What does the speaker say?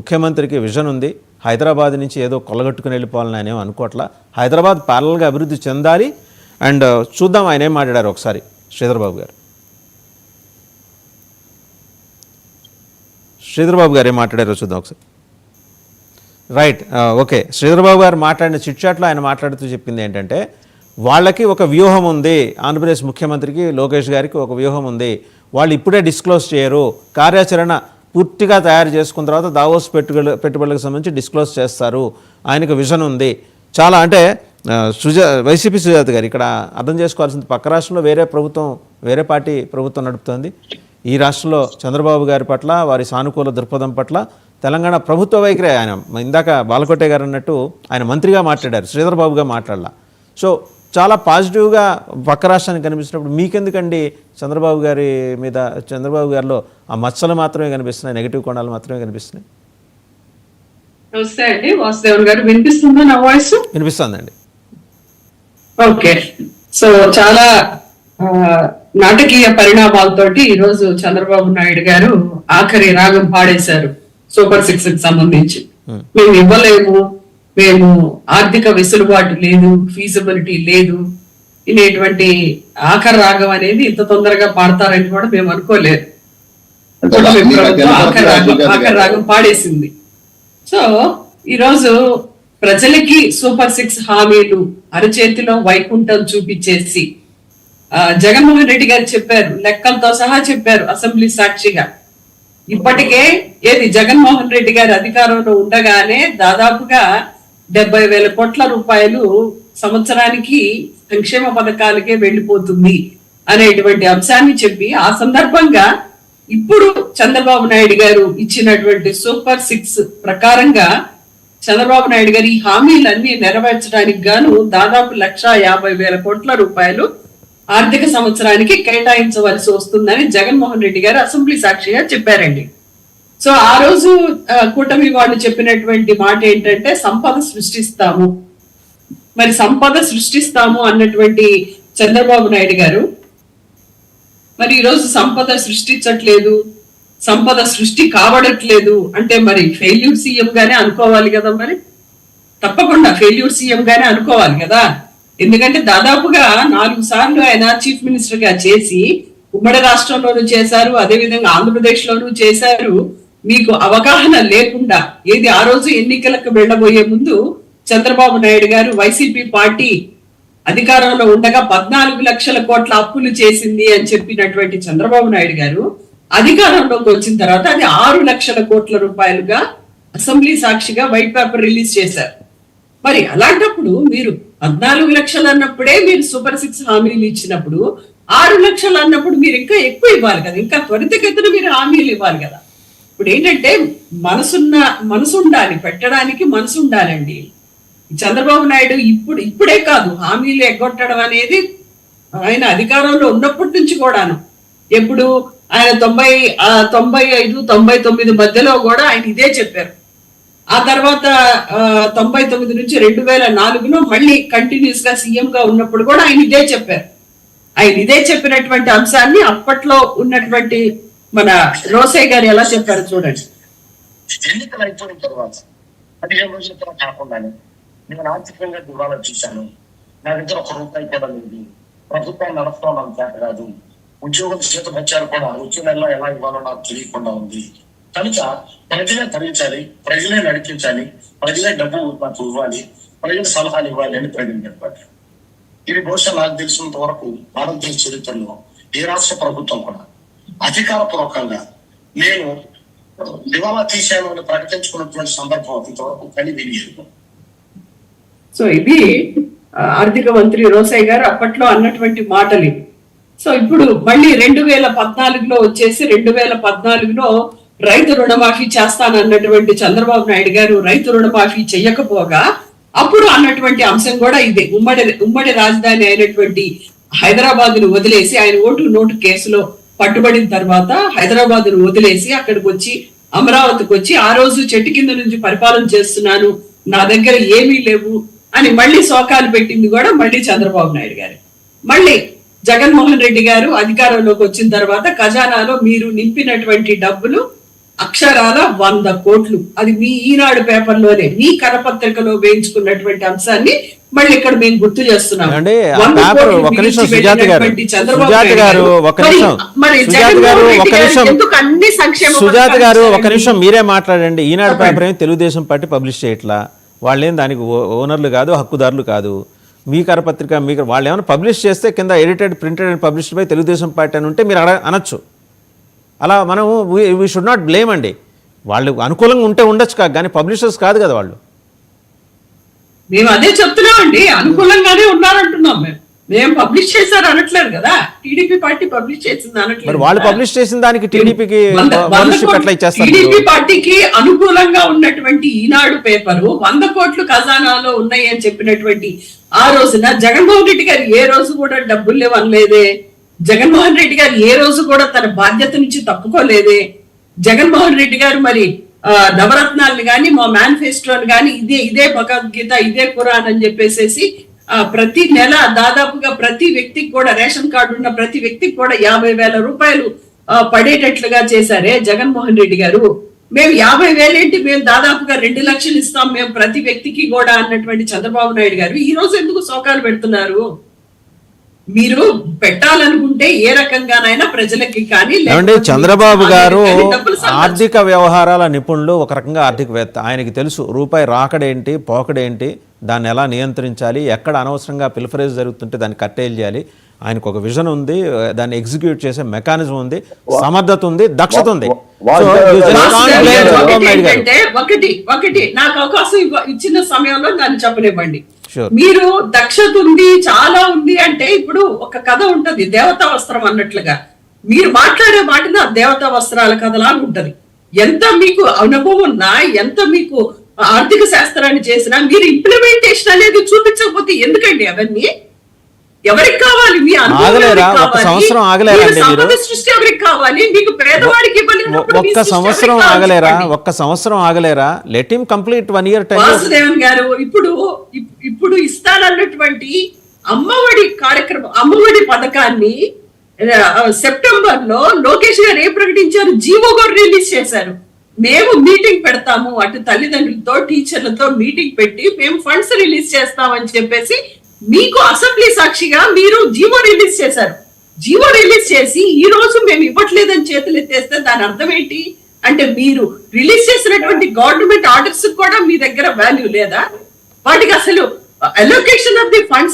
ముఖ్యమంత్రికి విజన్ ఉంది, హైదరాబాద్ నుంచి ఏదో కొల్లగొట్టుకుని వెళ్ళిపోవాలని ఆయన ఏమో అనుకోవట్లా. హైదరాబాద్ ప్యారల్గా అభివృద్ధి చెందాలి. అండ్ చూద్దాం ఆయన ఏం మాట్లాడారు ఒకసారి. శ్రీధర్ బాబు గారు ఏం మాట్లాడారో చూద్దాం ఒకసారి. Right, okay. శ్రీధర్ బాబు గారు మాట్లాడిన చిట్చాట్లో ఆయన మాట్లాడుతూ చెప్పింది ఏంటంటే, వాళ్ళకి ఒక వ్యూహం ఉంది, ఆంధ్రప్రదేశ్ ముఖ్యమంత్రికి లోకేష్ గారికి ఒక వ్యూహం ఉంది, వాళ్ళు ఇప్పుడే డిస్క్లోజ్ చేయరు, కార్యాచరణ పూర్తిగా తయారు చేసుకున్న తర్వాత దావోస్ పెట్టుబడులకు సంబంధించి డిస్క్లోజ్ చేస్తారు, ఆయనకు విజన్ ఉంది. చాలా అంటే వైసీపీ సుజాత గారు ఇక్కడ అర్థం చేసుకోవాల్సింది, పక్క రాష్ట్రంలో వేరే పార్టీ ప్రభుత్వం నడుపుతోంది. ఈ రాష్ట్రంలో చంద్రబాబు గారి పట్ల, వారి సానుకూల దృక్పథం పట్ల తెలంగాణ ప్రభుత్వ వైఖరి. ఆయన ఇందాక బాలకోటే గారు అన్నట్టు ఆయన మంత్రిగా మాట్లాడారు, శ్రీధర్ బాబుగా మాట్లాడాల. సో చాలా పాజిటివ్గా పక్క రాష్ట్రానికి కనిపిస్తున్నప్పుడు మీకెందుకండి చంద్రబాబు గారిలో ఆ మచ్చలు మాత్రమే కనిపిస్తున్నాయి, నెగిటివ్ కోణాలు మాత్రమే కనిపిస్తున్నాయి? నమస్తే అండి, వాసుదేవన్ గారు. వినిపిస్తుందా నా వాయిస్? వినిపిస్తుందండి. ఓకే. సో చాలా నాటకీయ పరిణామాలతోటి ఈరోజు చంద్రబాబు నాయుడు గారు ఆఖరి రాగం పాడేశారు సూపర్ 6 కి సంబంధించి. మేము ఇవ్వలేము, మేము ఆర్థిక వెసులుబాటు లేదు, ఫీజిబిలిటీ లేదు అనేటువంటి ఆఖరి రాగం అనేది ఇంత తొందరగా పాడతారని కూడా మేము అనుకోలేదు. ఆఖరి రాగం పాడేసింది. సో ఈరోజు ప్రజలకి సూపర్ 6 హామీలు అరచేతిలో వైకుంఠం చూపించేసి జగన్మోహన్ రెడ్డి గారు చెప్పారు, లెక్కలతో సహా చెప్పారు అసెంబ్లీ సాక్షిగా. ఇప్పటికే జగన్మోహన్ రెడ్డి గారు అధికారంలో ఉండగానే దాదాపుగా 70,000 కోట్ల రూపాయలు సంవత్సరానికి సంక్షేమ పథకాలకే వెళ్ళిపోతుంది అనేటువంటి అంశాన్ని చెప్పి, ఆ సందర్భంగా ఇప్పుడు చంద్రబాబు నాయుడు గారు ఇచ్చినటువంటి సూపర్ 6 ప్రకారంగా చంద్రబాబు నాయుడు గారు ఈ హామీలన్నీ నెరవేర్చడానికి గాను దాదాపు 1,50,000 కోట్ల రూపాయలు ఆర్థిక సంవత్సరానికి కేటాయించవలసి వస్తుందని జగన్మోహన్ రెడ్డి గారు అసెంబ్లీ సాక్షిగా చెప్పారండి. సో ఆ రోజు కూటమి వాళ్ళు చెప్పినటువంటి మాట ఏంటంటే, సంపద సృష్టిస్తాము. మరి సంపద సృష్టిస్తాము అన్నటువంటి చంద్రబాబు నాయుడు గారు మరి ఈరోజు సంపద సృష్టించట్లేదు, సంపద సృష్టి కావడట్లేదు అంటే మరి ఫెయిల్యూర్ సీఎం గానే అనుకోవాలి కదా. మరి తప్పకుండా ఫెయిల్యూర్ సీఎం గానే అనుకోవాలి కదా. ఎందుకంటే దాదాపుగా 4 సార్లు ఆయన చీఫ్ మినిస్టర్ గా చేసి ఉమ్మడి రాష్ట్రంలోనూ చేశారు, అదేవిధంగా ఆంధ్రప్రదేశ్ లోనూ చేశారు. మీకు అవగాహన లేకుండా ఆ రోజు ఎన్నికలకు వెళ్ళబోయే ముందు చంద్రబాబు నాయుడు గారు వైసీపీ పార్టీ అధికారంలో ఉండగా 14 లక్షల కోట్ల అప్పులు చేసింది అని చెప్పినటువంటి చంద్రబాబు నాయుడు గారు అధికారంలోకి వచ్చిన తర్వాత అది 6 లక్షల కోట్ల రూపాయలుగా అసెంబ్లీ సాక్షిగా వైట్ పేపర్ రిలీజ్ చేశారు. మరి అలాంటప్పుడు మీరు 14 లక్షలు అన్నప్పుడే మీరు సూపర్ 6 హామీలు ఇచ్చినప్పుడు 6 లక్షలు అన్నప్పుడు మీరు ఇంకా ఎక్కువ ఇవ్వాలి కదా, ఇంకా త్వరితగతిన మీరు హామీలు ఇవ్వాలి కదా. ఇప్పుడు ఏంటంటే మనసు ఉండాలి, పెట్టడానికి మనసు ఉండాలండి. చంద్రబాబు నాయుడు ఇప్పుడే కాదు హామీలు ఎగ్గొట్టడం అనేది ఆయన అధికారంలో ఉన్నప్పటి నుంచి కూడాను. ఎప్పుడు ఆయన 95, 99 మధ్యలో కూడా ఆయన ఇదే చెప్పారు. ఆ తర్వాత 99 నుంచి 2004లో మళ్ళీ కంటిన్యూస్ గా సీఎం గా ఉన్నప్పుడు కూడా ఆయన ఇదే చెప్పారు. ఆయన ఇదే చెప్పినటువంటి అంశాన్ని అప్పట్లో ఉన్నటువంటి మన రోసయ్య గారు ఎలా చెప్పారు చూడండి. ఎన్నికలు అయిపోయిన తర్వాత 15 రోజుల తర్వాత కాకుండానే నేను ఆర్థికంగా దివాలా చూశాను, నా దగ్గర 1 రూపాయి కూడా లేదు, ప్రభుత్వాన్ని నడపడం నాకు చేత కాదు, ఉద్యోగం చేతపచ్చారు కూడా వచ్చే నెలలో ఎలా ఇవ్వాలో నాకు తెలియకుండా ఉంది, కనుక ప్రజలే తరలించాలి, ప్రజలే నడిపించాలి, ప్రజలే డబ్బు నాకు ఇవ్వాలి, ప్రజలు సలహాలు ఇవ్వాలి అని ప్రజలు చెప్పారు. ఇది బహుశా నాకు తెలిసినంత వరకు భారతదేశ చరిత్రలో ఏ రాష్ట్ర ప్రభుత్వం కూడా అధికారపూర్వకంగా నేను దివాలా తీశాను అని ప్రకటించుకున్నటువంటి సందర్భం ఇంతవరకు కని వినియోగం. సో ఇది ఆర్థిక మంత్రి రోసయ్య గారు అప్పట్లో అన్నటువంటి మాటలు. సో ఇప్పుడు మళ్ళీ 2014లో వచ్చేసి 2014లో రైతు రుణమాఫీ చేస్తానన్నటువంటి చంద్రబాబు నాయుడు గారు రైతు రుణమాఫీ చెయ్యకపోగా అప్పుడు అన్నటువంటి అంశం కూడా ఇదే. ఉమ్మడి రాజధాని అయినటువంటి హైదరాబాద్ ను వదిలేసి ఆయన ఓటు నోటు కేసులో పట్టుబడిన తర్వాత హైదరాబాద్ ను వదిలేసి అక్కడికి వచ్చి అమరావతికి వచ్చి ఆ రోజు చెట్టు కింద నుంచి పరిపాలన చేస్తున్నాను, నా దగ్గర ఏమీ లేవు అని మళ్ళీ శోకాలు పెట్టింది కూడా మళ్ళీ చంద్రబాబు నాయుడు గారు. మళ్ళీ జగన్మోహన్ రెడ్డి గారు అధికారంలోకి వచ్చిన తర్వాత ఖజానాలో మీరు నింపినటువంటి డబ్బులు అక్షరాల 100 కోట్లు. అది మీ ఈనాడు పేపర్లోనే మీ కరపత్రికలో వేయించుకున్నటువంటి అంశాన్ని మళ్ళీ ఇక్కడ మేము గుర్తు చేస్తున్నాం. అంటే ఆ పేపర్ ఒక్క నిమిషం సుజాత గారు ఒక్క నిమిషం సుజాత గారు ఒక్క నిమిషం మీరే మాట్లాడండి. ఈనాడు పేపర్ ఏమి తెలుగుదేశం పార్టీ పబ్లిష్ చేయట్లా, వాళ్ళేం దానికి ఓనర్లు కాదు, హక్కుదారులు కాదు. మీ కరపత్రిక మీకు వాళ్ళు ఏమైనా పబ్లిష్ చేస్తే కింద edited printed and published by Telugu Desam party అని ఉంటే మీరు అనొచ్చు. అలా మనం వీ షుడ్ నాట్ బ్లేమ్ అండి. వాళ్ళు అనుకూలంగా ఉంటే ఉండొచ్చు కానీ పబ్లిషర్స్ కాదు కదా వాళ్ళు. మేము అదే చెప్తున్నాం అండి, అనుకూలంగానే ఉన్నారంటున్నాం. మేము పబ్లిష్ చేశారు అనట్లేదు కదా, టీడీపీ పార్టీ పబ్లిష్ చేసింది అనట్లేదు. మరి వాళ్ళు పబ్లిష్ చేసిన దానికి టీడీపీకి టీడీపీ పార్టీకి అనుకూలంగా ఉన్నటువంటి ఈనాడు పేపరు 100 కోట్లు ఖజానాలో ఉన్నాయి అని చెప్పినటువంటి ఆ రోజున జగన్మోహన్ రెడ్డి గారు ఏ రోజు కూడా డబ్బులు లేవనలేదే. జగన్మోహన్ రెడ్డి గారు ఏ రోజు కూడా తన బాధ్యత నుంచి తప్పుకోలేదే. జగన్మోహన్ రెడ్డి గారు మరి నవరత్నాలను గాని మా మేనిఫెస్టోని గాని ఇదే భగవద్గీత, ఇదే ఖురాన్ అని చెప్పేసి ప్రతి నెల దాదాపుగా ప్రతి వ్యక్తికి కూడా రేషన్ కార్డు ఉన్న ప్రతి వ్యక్తికి కూడా 50,000 రూపాయలు పడేటట్లుగా చేశారే జగన్మోహన్ రెడ్డి గారు. మేము 50,000 ఏంటి, మేము దాదాపుగా 2 లక్షలు ఇస్తాం మేము ప్రతి వ్యక్తికి కూడా అన్నటువంటి చంద్రబాబు నాయుడు గారు ఈ రోజు ఎందుకు శోకాలు పెడుతున్నారు? మీరు పెట్టాలనుకుంటే ఏ రకంగానైనా ప్రజలకి కానీ. చంద్రబాబు గారు ఆర్థిక వ్యవహారాల నిపుణులు, ఒక రకంగా ఆర్థికవేత్త. ఆయనకి తెలుసు రూపాయి రాకడేంటి, పోకడేంటి, దాన్ని ఎలా నియంత్రించాలి, ఎక్కడ అనవసరంగా పిల్ఫరేజ్ జరుగుతుంటే దాన్ని కట్టేలు చేయాలి. ఆయనకు ఒక విజన్ ఉంది, దాన్ని ఎగ్జిక్యూట్ చేసే మెకానిజం ఉంది, సమర్థత ఉంది, దక్షత ఉంది. ఒకటి నాకు అవకాశం ఇచ్చిన సమయంలో దాన్ని చెప్పనివ్వండి. మీరు దక్షత ఉంది, చాలా ఉంది అంటే ఇప్పుడు ఒక కథ ఉంటది దేవతా వస్త్రం అన్నట్లుగా. మీరు మాట్లాడే మాటన దేవతా వస్త్రాల కథలాగా ఉంటది. ఎంత మీకు అనుభవం ఉన్నా, ఎంత మీకు ఆర్థిక శాస్త్రాన్ని చేసినా మీరు ఇంప్లిమెంటేషన్ అనేది చూపించకపోతే ఎందుకండి అవన్నీ? ఎవరికి కావాలి? మీ సృష్టి ఎవరికి కావాలి? మీకు పేదవాడికి ఒక్క సంవత్సరం ఆగలేరా? Let him complete 1 year time. Vasudevan garu ఇప్పుడు ఇస్తానన్నటువంటి అమ్మఒడి కార్యక్రమం, అమ్మఒడి పథకాన్ని సెప్టెంబర్ లో లోకేష్ గారు ఏం ప్రకటించారు? జీవో కూడా రిలీజ్ చేశారు. మేము మీటింగ్ పెడతాము, అటు తల్లిదండ్రులతో టీచర్లతో మీటింగ్ పెట్టి మేము ఫండ్స్ రిలీజ్ చేస్తామని చెప్పేసి మీకు అసెంబ్లీ సాక్షిగా మీరు జీవో రిలీజ్ చేశారు. జీవో రిలీజ్ చేసి ఈ రోజు మేము ఇవ్వట్లేదని చేతులు ఎత్తేస్తే దాని అర్థం ఏంటి? అంటే మీరు రిలీజ్ చేసినటువంటి గవర్నమెంట్ ఆర్డర్స్ కూడా మీ దగ్గర వాల్యూ లేదా? వాటికి అసలు అలొకేషన్ ఆఫ్ ది ఫండ్స్